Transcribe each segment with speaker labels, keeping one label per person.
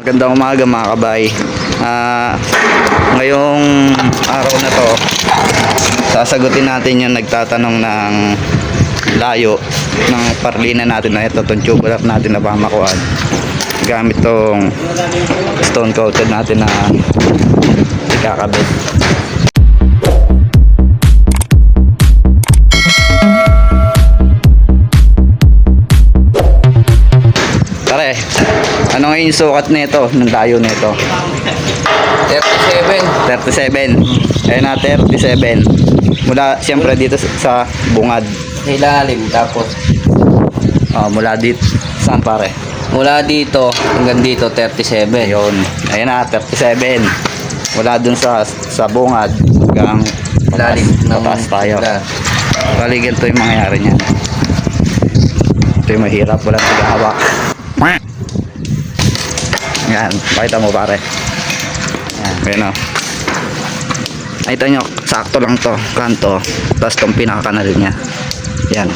Speaker 1: Magandang umaga mga kabay. Ngayong araw na to, sasagutin natin yung nagtatanong ng layo ng parlina natin na ito, itong tubular natin na pamakuan gamit tong stone coated natin na ikakabit. Pare, ano nga yung sukat nito, ng layo nito?
Speaker 2: 37.
Speaker 1: 37. Ayun na, 37. Mula siyempre dito sa bungad.
Speaker 2: Ilalim, tapos
Speaker 1: Mula dito. Saan pare?
Speaker 2: mula dito hanggang dito 37.
Speaker 1: Ayun. Ayun na, 37. Mula dun sa bungad hanggang
Speaker 2: Ilalim ng
Speaker 1: pataas tayo.
Speaker 2: isla.
Speaker 1: Bali, ganito yung mangyayari niyan. Ito yung mahirap, walang tagahawak. Yan, pakita mo pare. Yan, ganyan o. Nakita nyo, sakto lang to, kanto. Tapos itong pinakakanal niya. Yan.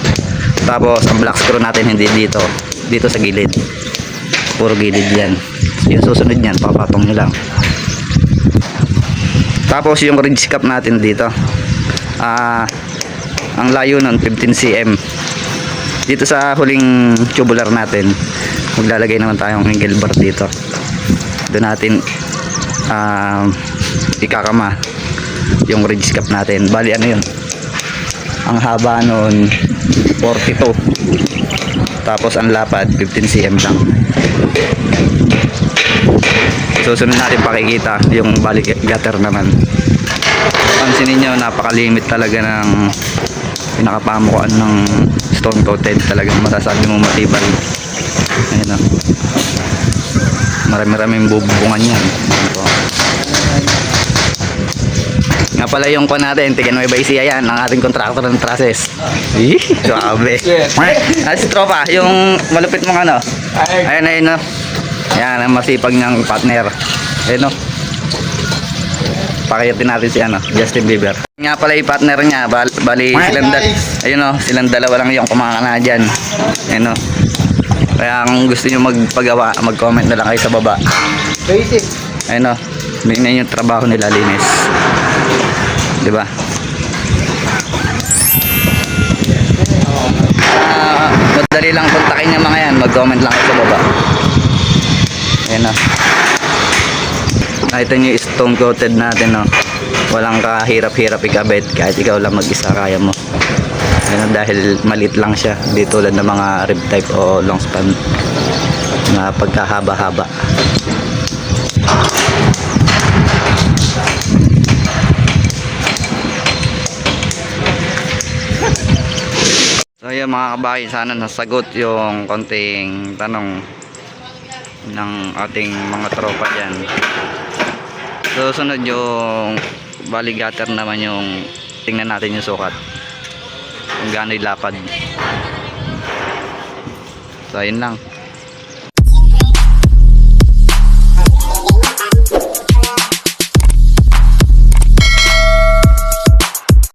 Speaker 1: Tapos ang black screw natin hindi dito, dito sa gilid. Puro gilid yan. Yung susunod niyan, papatong nyo lang. Tapos yung ridge cap natin dito, ang layo nun 15 cm. Dito sa huling tubular natin, maglalagay naman tayong angle bar dito. Doon natin ikakama yung ridge cap natin. Bali ano yun, ang haba nun 42, tapos ang lapad 15 cm lang. Susunod natin pakikita yung bali gutter naman. Pansinin nyo, napakalimit talaga ng pinakapamukuan ng stone coated. Talagang masasabi mo matibay. Ayun o, marami-raming bubungan yan. Ito. Nga pala yung ko natin, tigan mo iba isiya yan, ang ating contractor ng trusses. Grabe. Si tropa, yung malupit mong ano. Ayun o. Yan, ang masipag niyang partner. Ayun o. Pakiyatin natin si Justin Bieber. Nga pala yung partner niya, bali silang dalawa lang yung kumakana dyan. Ayun o. Kaya kung gusto nyo magpagawa, mag-comment na lang kayo sa baba.
Speaker 2: Basic.
Speaker 1: Ayun o, tingnan yung trabaho nila, linis. Diba? Madali lang kontakin yung mga yan, mag-comment lang kayo sa baba. Ayun o. Nakita nyo yung stone coated natin o. Walang kahirap-hirap ikabit, kahit ikaw lang mag-isa kaya mo. Ayun, dahil maliit lang siya, di tulad ng mga rib type o long span na pagkahaba-haba. So yun mga kabahay, sana nasagot yung konting tanong ng ating mga tropa dyan. So sunod yung bali gutter naman, yung tingnan natin yung sukat kung gaano yung lapad. So ayun lang.